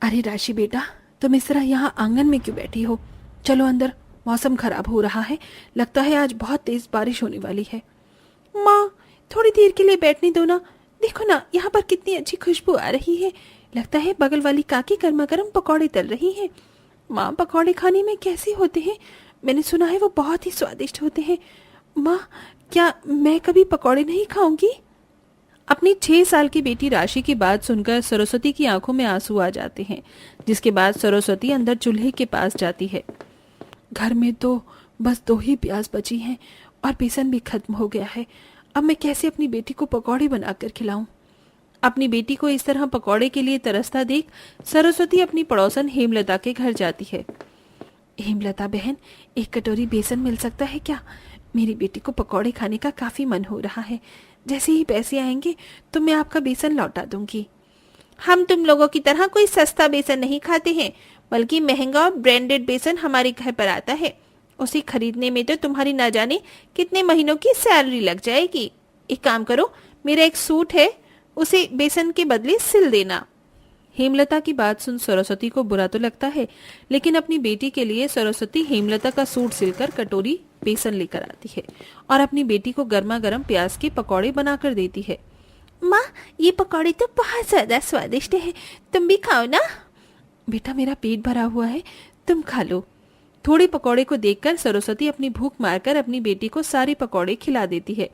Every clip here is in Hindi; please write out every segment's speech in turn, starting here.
अरे राशि बेटा, तुम इस तरह यहाँ आंगन में क्यों बैठी हो? चलो अंदर, मौसम खराब हो रहा है। लगता है आज बहुत तेज बारिश होने वाली है। माँ, थोड़ी देर के लिए बैठने दो ना। देखो ना, यहाँ पर कितनी अच्छी खुशबू आ रही है। लगता है बगल वाली काकी गर्मा गर्म पकौड़े तल रही हैं। माँ, पकौड़े खाने में कैसे होते हैं? मैंने सुना है वो बहुत ही स्वादिष्ट होते हैं। माँ, क्या मैं कभी पकौड़े नहीं खाऊंगी? अपनी 6 साल की बेटी राशि की बात सुनकर सरस्वती की आंखों में आंसू आ जाते हैं, जिसके बाद सरस्वती अंदर चूल्हे के पास जाती है। घर में तो बस 2 ही प्याज बची हैं और बेसन भी खत्म हो गया है। अब मैं कैसे अपनी बेटी को पकौड़े बनाकर खिलाऊं? अपनी बेटी को इस तरह पकौड़े के लिए तरसता देख सरस्वती अपनी पड़ोसन हेमलता के घर जाती है। हेमलता बहन, एक कटोरी बेसन मिल सकता है क्या? मेरी बेटी को पकौड़े खाने का काफी मन हो रहा है। जैसे ही पैसे आएंगे तो मैं आपका बेसन लौटा दूंगी। हम तुम लोगों की तरह कोई सस्ता बेसन नहीं खाते हैं, बल्कि महंगा और ब्रांडेड बेसन हमारे घर पर आता है। उसे खरीदने में तो तुम्हारी ना जाने कितने महीनों की सैलरी लग जाएगी। एक काम करो, मेरा एक सूट है, उसे बेसन के बदले सिल देना। हेमलता की बात सुन सरस्वती को बुरा तो लगता है, लेकिन अपनी बेटी के लिए सरस्वती हेमलता का सूट सिलकर कटोरी बेसन लेकर आती है और अपनी बेटी को गर्मा गर्म प्याज के पकौड़े बनाकर देती है। माँ, ये पकौड़े तो बहुत ज्यादा स्वादिष्ट है, तुम भी खाओ ना। बेटा, मेरा पेट भरा हुआ है, तुम खा लो। थोड़े पकौड़े को देखकर सरस्वती अपनी भूख मारकर अपनी बेटी को सारे पकौड़े खिला देती है।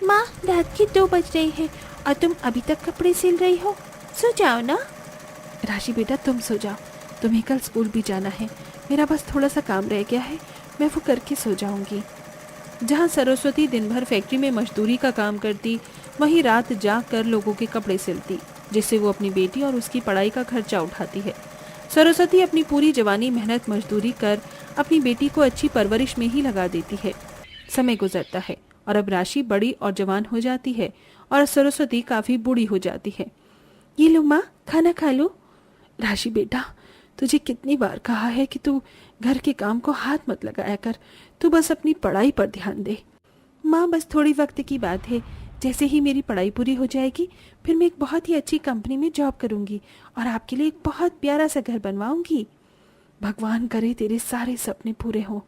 माँ, रात के 2 बज रहे हैं और तुम अभी तक कपड़े सिल रही हो, सो जाओ ना। राशि बेटा, तुम सो जाओ, तुम्हें कल स्कूल भी जाना है। मेरा बस थोड़ा सा काम रह गया है, मैं वो करके सो जाऊंगी। जहाँ सरस्वती दिन भर फैक्ट्री में मजदूरी का काम करती, वहीं रात जाग कर लोगों के कपड़े सिलती, जिससे वो अपनी बेटी और उसकी पढ़ाई का खर्चा उठाती है। सरस्वती अपनी पूरी जवानी मेहनत मजदूरी कर अपनी बेटी को अच्छी परवरिश में ही लगा देती है। समय गुजरता है और अब राशि बड़ी और जवान हो जाती है और सरस्वती काफी बूढ़ी हो जाती है। ये लो माँ, खाना खा लो। राशि बेटा, तुझे कितनी बार कहा है कि तू घर के काम को हाथ मत लगाया कर, तू बस अपनी पढ़ाई पर ध्यान दे। माँ, बस थोड़ी वक्त की बात है। जैसे ही मेरी पढ़ाई पूरी हो जाएगी, फिर मैं एक बहुत ही अच्छी कंपनी में जॉब करूंगी और आपके लिए एक बहुत प्यारा सा घर बनवाऊंगी। भगवान करे तेरे सारे सपने पूरे हों।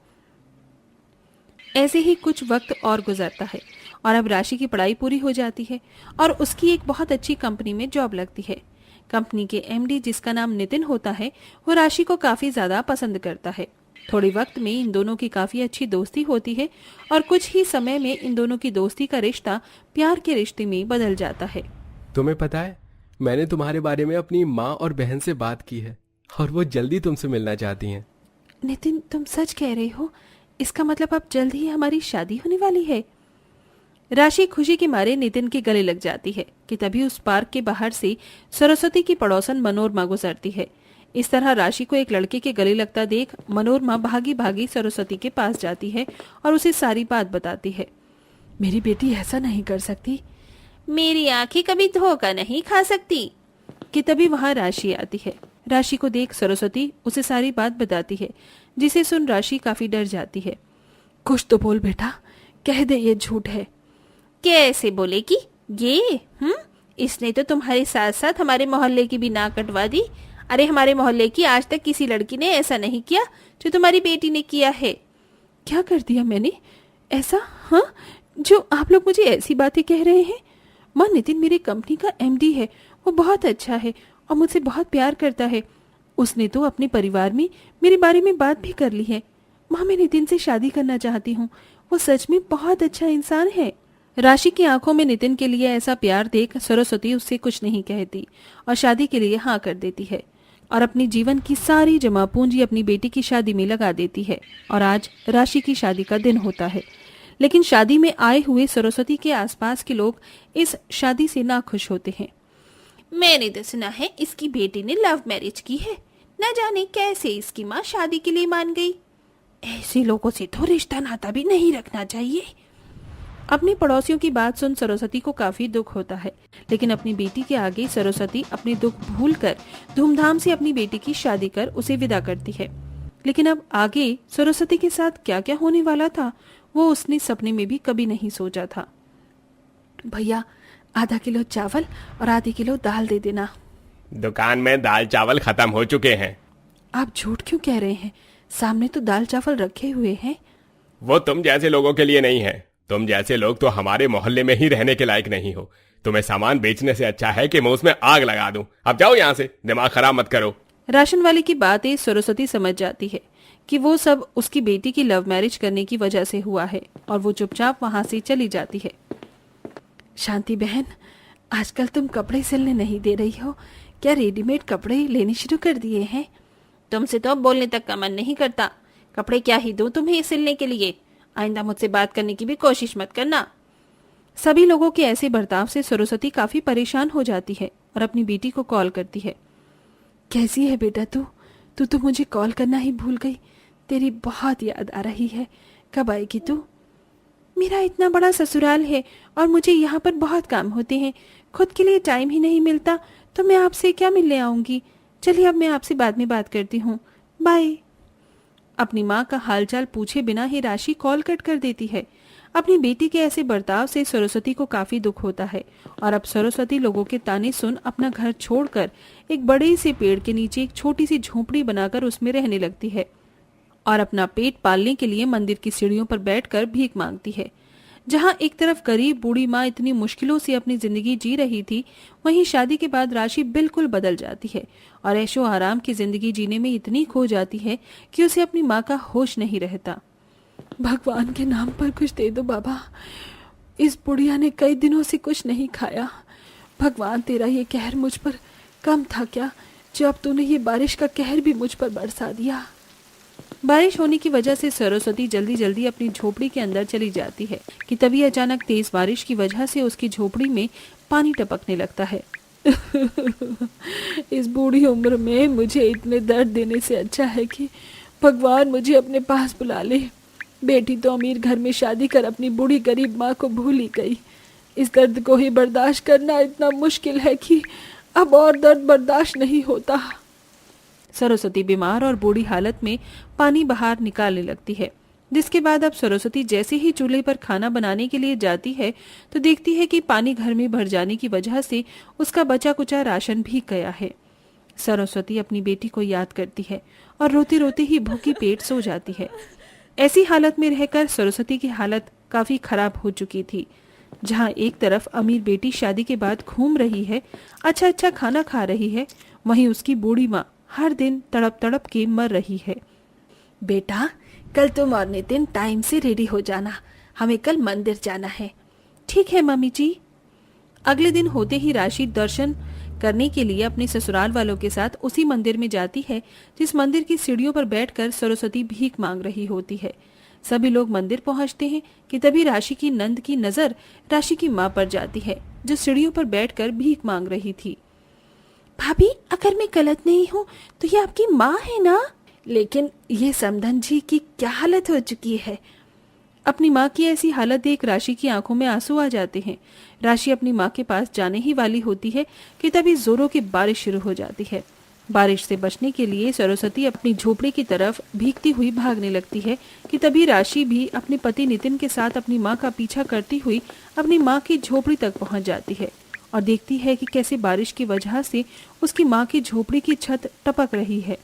ऐसे ही कुछ वक्त और गुजरता है और अब राशि की पढ़ाई पूरी हो जाती है और उसकी एक बहुत अच्छी कंपनी में जॉब लगती है। कंपनी के एमडी, जिसका नाम नितिन होता है, वो राशि को काफी ज्यादा पसंद करता है। थोड़े वक्त में इन दोनों की काफी अच्छी दोस्ती होती है और कुछ ही समय में इन दोनों की दोस्ती का रिश्ता प्यार के रिश्ते में बदल जाता है। तुम्हें पता है, मैंने तुम्हारे बारे में अपनी माँ और बहन से बात की है और वो जल्दी तुमसे मिलना चाहती हैं। नितिन, तुम सच कह रहे हो? इसका मतलब अब जल्द ही हमारी शादी होने वाली है। राशि खुशी के मारे नितिन के गले लग जाती है कि तभी उस पार्क के बाहर से सरस्वती की पड़ोसन मनोरमा गुजरती है। इस तरह राशि को एक लड़के के गले लगता देख मनोरमा भागी भागी सरस्वती के पास जाती है और उसे सारी बात बताती है। मेरी बेटी ऐसा नहीं कर सकती। मेरी आंखें कभी धोखा नहीं खा सकती। कि तभी वहां राशि आती है। राशि को देख सरस्वती उसे सारी बात बताती है, जिसे सुन राशि काफी डर जाती है। कुछ तो बोल बेटा, कह दे ये झूठ है। कैसे बोलेगी ये? इसने तो तुम्हारे साथ साथ हमारे मोहल्ले की भी नाक कटवा दी। अरे, हमारे मोहल्ले की आज तक किसी लड़की ने ऐसा नहीं किया जो तुम्हारी बेटी ने किया है। क्या कर दिया मैंने ऐसा? हाँ, जो आप लोग मुझे ऐसी बातें कह रहे हैं? माँ, नितिन मेरी कंपनी का एमडी है, वो बहुत अच्छा है और मुझसे बहुत प्यार करता है। उसने तो अपने परिवार में मेरे बारे में बात भी कर ली है। माँ, मैं नितिन से शादी करना चाहती हूँ, वो सच में बहुत अच्छा इंसान है। राशि की आंखों में नितिन के लिए ऐसा प्यार देख सरस्वती उससे कुछ नहीं कहती और शादी के लिए हाँ कर देती है और अपनी जीवन की सारी जमा पूंजी अपनी बेटी की शादी में लगा देती है। और आज राशि की शादी का दिन होता है, लेकिन शादी में आए हुए सरस्वती के आसपास के लोग इस शादी से नाखुश होते हैं। मैंने तो सुना है इसकी बेटी ने लव मैरिज की है, न जाने कैसे इसकी माँ शादी के लिए मान गई। ऐसे लोगों से तो रिश्ता नाता भी नहीं रखना चाहिए। अपनी पड़ोसियों की बात सुन सरस्वती को काफी दुख होता है, लेकिन अपनी बेटी के आगे सरस्वती अपने दुख भूलकर धूमधाम से अपनी बेटी की शादी कर उसे विदा करती है। लेकिन अब आगे सरस्वती के साथ क्या क्या होने वाला था, वो उसने सपने में भी कभी नहीं सोचा था। भैया, आधा किलो चावल और आधी किलो दाल दे देना। दुकान में दाल चावल खत्म हो चुके हैं। आप झूठ क्यों कह रहे हैं? सामने तो दाल चावल रखे हुए हैं। वो तुम जैसे लोगों के लिए नहीं है। तुम जैसे लोग तो हमारे मोहल्ले में ही रहने के लायक नहीं हो। तुम्हें सामान बेचने से अच्छा है कि मैं उसमें आग लगा दूं। अब जाओ यहाँ से, दिमाग खराब मत करो। राशन वाले की बातें सरस्वती समझ जाती है कि वो सब उसकी बेटी की लव मैरिज करने की वजह से हुआ है और वो चुपचाप वहां से चली जाती है। शांति बहन, आजकल तुम कपड़े सिलने नहीं दे रही हो, क्या रेडीमेड कपड़े लेने शुरू कर दिए हैं? तुमसे तो अब बोलने तक का मन नहीं करता। कपड़े क्या ही दूं तुम्हें सिलने के लिए। आइंदा मुझसे बात करने की भी कोशिश मत करना। सभी लोगों के ऐसे बर्ताव से सरस्वती काफी परेशान हो जाती है और अपनी बेटी को कॉल करती है। कैसी है बेटा तू? तू तो मुझे कॉल करना ही भूल गई। तेरी बहुत याद आ रही है। कब आएगी तू? मेरा इतना बड़ा ससुराल है और मुझे यहाँ पर बहुत काम होते हैं, खुद के लिए टाइम ही नहीं मिलता, तो मैं आपसे क्या मिलने आऊंगी। चलिए अब मैं आपसे बाद में बात करती हूँ, बाय। अपनी माँ का हालचाल पूछे बिना ही राशि कॉल कट कर देती है। अपनी बेटी के ऐसे बर्ताव से सरस्वती को काफी दुख होता है और अब सरस्वती लोगों के ताने सुन अपना घर छोड़कर एक बड़े से पेड़ के नीचे एक छोटी सी झोपड़ी बनाकर उसमें रहने लगती है और अपना पेट पालने के लिए मंदिर की सीढ़ियों पर बैठकर भीख मांगती है। जहां एक तरफ गरीब बूढ़ी माँ इतनी मुश्किलों से अपनी जिंदगी जी रही थी, वहीं शादी के बाद राशि बिल्कुल बदल जाती है और ऐशो आराम की जिंदगी जीने में इतनी खो जाती है कि उसे अपनी माँ का होश नहीं रहता। भगवान के नाम पर कुछ दे दो बाबा, इस बुढ़िया ने कई दिनों से कुछ नहीं खाया। भगवान तेरा ये कहर मुझ पर कम था क्या, जो अब तूने ये बारिश का कहर भी मुझ पर बरसा दिया। बारिश होने की वजह से सरस्वती जल्दी जल्दी अपनी झोपड़ी के अंदर चली जाती है कि तभी अचानक तेज बारिश की वजह से उसकी झोपड़ी में पानी टपकने लगता है। इस बूढ़ी उम्र में मुझे इतने दर्द देने से अच्छा है कि भगवान मुझे अपने पास बुला ले। बेटी तो अमीर घर में शादी कर अपनी बूढ़ी गरीब माँ को भूल ही गई। इस दर्द को ही बर्दाश्त करना इतना मुश्किल है कि अब और दर्द बर्दाश्त नहीं होता। सरस्वती बीमार और बूढ़ी हालत में पानी बाहर निकालने लगती है, जिसके बाद अब सरस्वती जैसे ही चूल्हे पर खाना बनाने के लिए जाती है तो देखती है कि पानी घर में भर जाने की वजह से उसका बचा कुचा राशन भीग गया है। सरस्वती अपनी बेटी को याद करती है और रोते रोते ही भूखी पेट सो जाती है। ऐसी हालत में रहकर सरस्वती की हालत काफी खराब हो चुकी थी। जहाँ एक तरफ अमीर बेटी शादी के बाद घूम रही है, अच्छा अच्छा खाना खा रही है, वहीं उसकी बूढ़ी माँ हर दिन तड़प तड़प के मर रही है। बेटा, कल तुम और नितिन टाइम से रेडी हो जाना, हमें कल मंदिर जाना है। ठीक है मम्मी जी। अगले दिन होते ही राशि दर्शन करने के लिए अपने ससुराल वालों के साथ उसी मंदिर में जाती है जिस मंदिर की सीढ़ियों पर बैठकर सरस्वती भीख मांग रही होती है। सभी लोग मंदिर पहुंचते हैं कि तभी राशि की नंद की नजर राशि की माँ पर जाती है जो सीढ़ियों पर बैठकर भीख मांग रही थी। भाभी, अगर मैं गलत नहीं हूँ तो ये आपकी माँ है ना? लेकिन ये समधन जी की क्या हालत हो चुकी है। अपनी माँ की ऐसी हालत देख राशि की आंखों में आंसू आ जाते हैं। राशि अपनी माँ के पास जाने ही वाली होती है कि तभी जोरों की बारिश शुरू हो जाती है। बारिश से बचने के लिए सरस्वती अपनी झोपड़ी की तरफ भीगती हुई भागने लगती है कि तभी राशि भी अपने पति नितिन के साथ अपनी माँ का पीछा करती हुई अपनी माँ की झोपड़ी तक पहुँच जाती है और देखती है कि कैसे बारिश की वजह से उसकी माँ की झोपड़ी की छत टपक रही है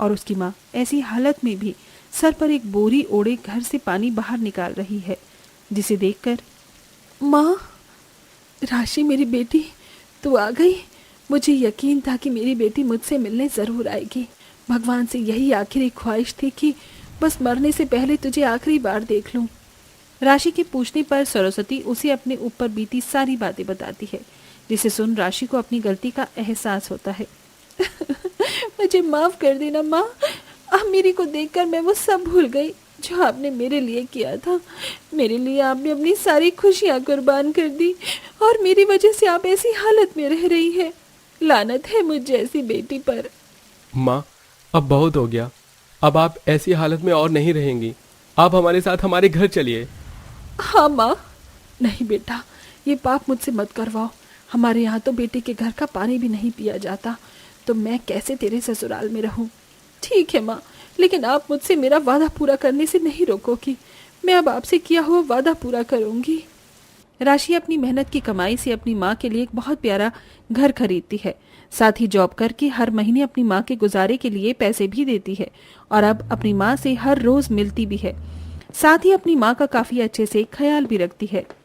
और उसकी माँ ऐसी हालत में भी सर पर एक बोरी ओढ़े घर से पानी बाहर निकाल रही है, जिसे देखकर माँ, राशि मेरी बेटी, तू आ गई। मुझे यकीन था कि मेरी बेटी मुझसे मिलने जरूर आएगी। भगवान से यही आखिरी ख्वाहिश थी कि बस मरने से पहले तुझे आखिरी बार देख लूं। राशि के पूछने पर सरस्वती उसे अपने ऊपर बीती सारी बातें बताती है, जिसे सुन राशि को अपनी गलती का एहसास होता है। मुझे माफ कर देना माँ, अब मेरी को देखकर मैं वो सब भूल गई जो आपने मेरे लिए किया था। मेरे लिए आपने अपनी सारी खुशियाँ कुर्बान कर दी और मेरी वजह से आप ऐसी हालत में रह रही है। लानत है मुझ जैसी बेटी पर। माँ, अब बहुत हो गया। अब आप ऐसी हालत में और नहीं रहेंगी। आप हमारे साथ हमारे घर चलिए। हाँ माँ। नहीं बेटा, ये पाप मुझसे मत करवाओ। हमारे यहाँ तो बेटे के घर का पानी भी नहीं पिया जाता, तो मैं कैसे तेरे ससुराल में रहूं। ठीक है माँ, लेकिन आप मुझसे मेरा वादा पूरा करने से नहीं रोकोगी। मैं अब आपसे किया हुआ वादा पूरा करूंगी। राशि अपनी मेहनत की कमाई से अपनी माँ के लिए एक बहुत प्यारा घर खरीदती है। साथ ही जॉब करके हर महीने अपनी माँ के गुजारे के लिए पैसे भी देती है और अब अपनी माँ से हर रोज मिलती भी है। साथ ही अपनी माँ का काफी अच्छे से ख्याल भी रखती है।